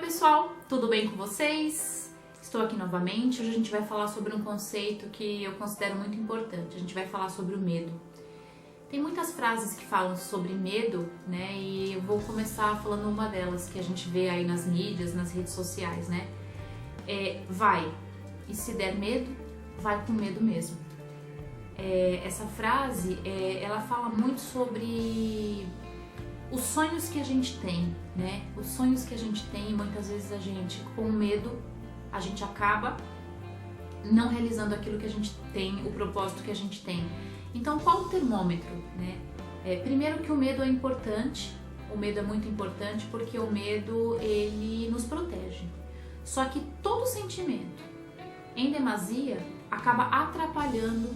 pessoal, tudo bem com vocês? Estou aqui novamente. Hoje a gente vai falar sobre um conceito que eu considero muito importante. A gente vai falar sobre o medo. Tem muitas frases que falam sobre medo, né? E eu vou começar falando uma delas que a gente vê aí nas mídias, nas redes sociais, né? Vai, e se der medo, vai com medo mesmo. Essa frase, ela fala muito sobre os sonhos que a gente tem, né? Os sonhos que a gente tem, muitas vezes a gente, com medo, a gente acaba não realizando aquilo que a gente tem, o propósito que a gente tem. Então, qual o termômetro, né? Primeiro que o medo é importante, o medo é muito importante porque o medo, ele nos protege. Só que todo sentimento, em demasia, acaba atrapalhando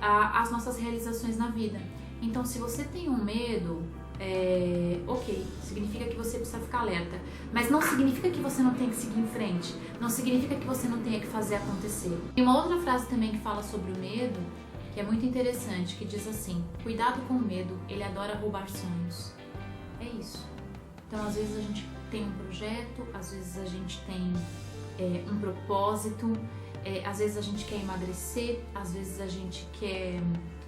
as nossas realizações na vida. Então, se você tem um medo, ok, significa que você precisa ficar alerta, mas não significa que você não tem que seguir em frente, não significa que você não tenha que fazer acontecer. E uma outra frase também que fala sobre o medo, que é muito interessante, que diz assim: cuidado com o medo, ele adora roubar sonhos. É isso. Então, às vezes a gente tem um projeto, às vezes a gente tem um propósito, às vezes a gente quer emagrecer, às vezes a gente quer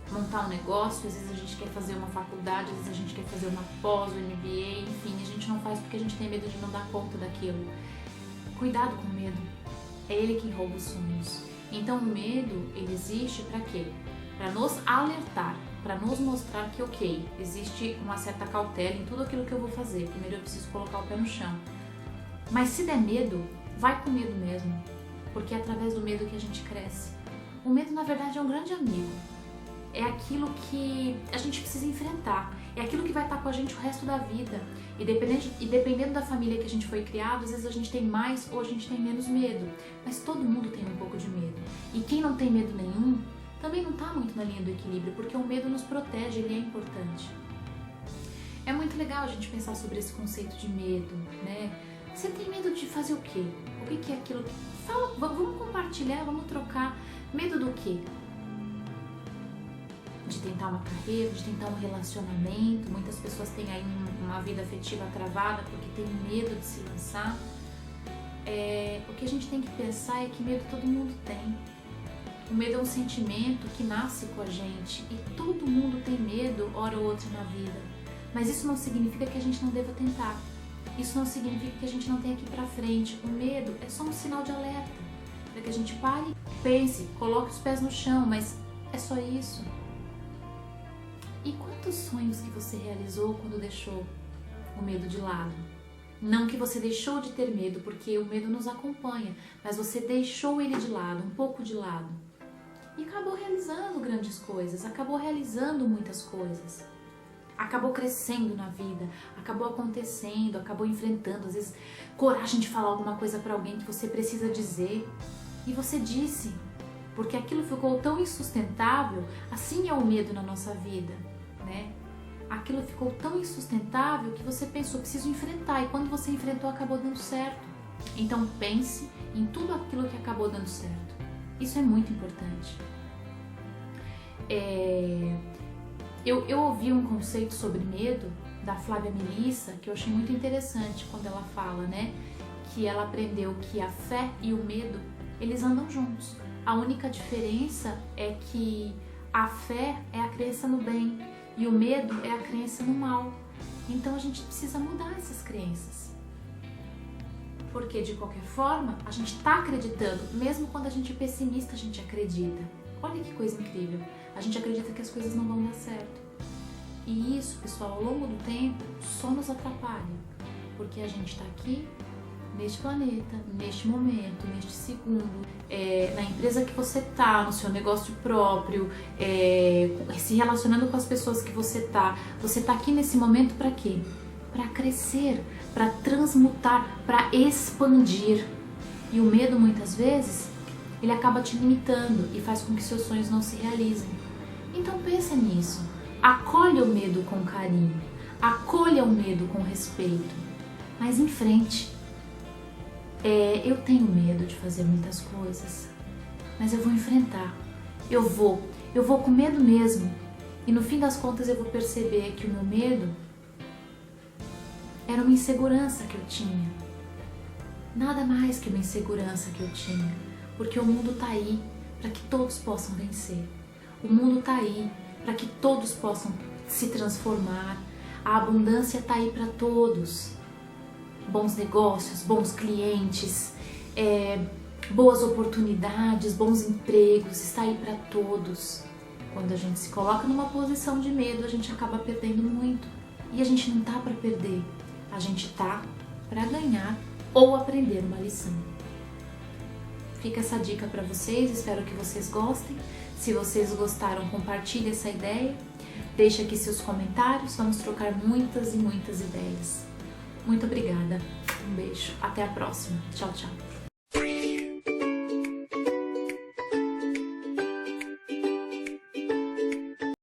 montar um negócio, às vezes a gente quer fazer uma faculdade, às vezes a gente quer fazer uma pós, um MBA, enfim, a gente não faz porque a gente tem medo de não dar conta daquilo. Cuidado com o medo, é ele que rouba os sonhos. Então o medo, ele existe para quê? Para nos alertar, para nos mostrar que ok, existe uma certa cautela em tudo aquilo que eu vou fazer. Primeiro eu preciso colocar o pé no chão. Mas se der medo, vai com medo mesmo, porque é através do medo que a gente cresce. O medo, na verdade, é um grande amigo. É aquilo que a gente precisa enfrentar, é aquilo que vai estar com a gente o resto da vida. E dependendo da família que a gente foi criado, às vezes a gente tem mais ou a gente tem menos medo, mas todo mundo tem um pouco de medo. E quem não tem medo nenhum, também não está muito na linha do equilíbrio, porque o medo nos protege, ele é importante. É muito legal a gente pensar sobre esse conceito de medo, né? Você tem medo de fazer o quê? O que é aquilo? Fala, vamos compartilhar, vamos trocar. Medo do quê? De tentar uma carreira, de tentar um relacionamento. Muitas pessoas têm aí uma vida afetiva travada porque tem medo de se lançar. O que a gente tem que pensar é que medo todo mundo tem. O medo é um sentimento que nasce com a gente e todo mundo tem medo, hora ou outra, na vida. Mas isso não significa que a gente não deva tentar. Isso não significa que a gente não tenha que ir pra frente. O medo é só um sinal de alerta, para que a gente pare, pense, coloque os pés no chão, mas é só isso. E quantos sonhos que você realizou quando deixou o medo de lado? Não que você deixou de ter medo, porque o medo nos acompanha, mas você deixou ele de lado, um pouco de lado. E acabou realizando grandes coisas, acabou realizando muitas coisas. Acabou crescendo na vida, acabou acontecendo, acabou enfrentando, às vezes, coragem de falar alguma coisa para alguém que você precisa dizer. E você disse, porque aquilo ficou tão insustentável. Assim é o medo na nossa vida, né? Aquilo ficou tão insustentável que você pensou, preciso enfrentar, e quando você enfrentou, acabou dando certo. Então pense em tudo aquilo que acabou dando certo. Isso é muito importante. Eu ouvi um conceito sobre medo da Flávia Melissa, que eu achei muito interessante quando ela fala, né? Que ela aprendeu que a fé e o medo, eles andam juntos. A única diferença é que a fé é a crença no bem e o medo é a crença no mal. Então a gente precisa mudar essas crenças. Porque de qualquer forma, a gente está acreditando, mesmo quando a gente é pessimista, a gente acredita. Olha que coisa incrível, a gente acredita que as coisas não vão dar certo. E isso, pessoal, ao longo do tempo, só nos atrapalha. Porque a gente está aqui, neste planeta, neste momento, neste segundo, na empresa que você tá, no seu negócio próprio, se relacionando com as pessoas que você tá aqui nesse momento para quê? Para crescer, para transmutar, para expandir. E o medo, muitas vezes, ele acaba te limitando e faz com que seus sonhos não se realizem. Então pensa nisso, acolha o medo com carinho, acolha o medo com respeito, mas em frente. Eu tenho medo de fazer muitas coisas, mas eu vou enfrentar, eu vou com medo mesmo, e no fim das contas eu vou perceber que o meu medo era uma insegurança que eu tinha, nada mais que uma insegurança que eu tinha, porque o mundo tá aí para que todos possam vencer. O mundo tá aí para que todos possam se transformar. A abundância tá aí para todos. Bons negócios, bons clientes, boas oportunidades, bons empregos, está aí para todos. Quando a gente se coloca numa posição de medo, a gente acaba perdendo muito. E a gente não tá para perder, a gente tá para ganhar ou aprender uma lição. Fica essa dica para vocês, espero que vocês gostem. Se vocês gostaram, compartilhe essa ideia. Deixe aqui seus comentários, vamos trocar muitas e muitas ideias. Muito obrigada, um beijo, até a próxima, tchau, tchau.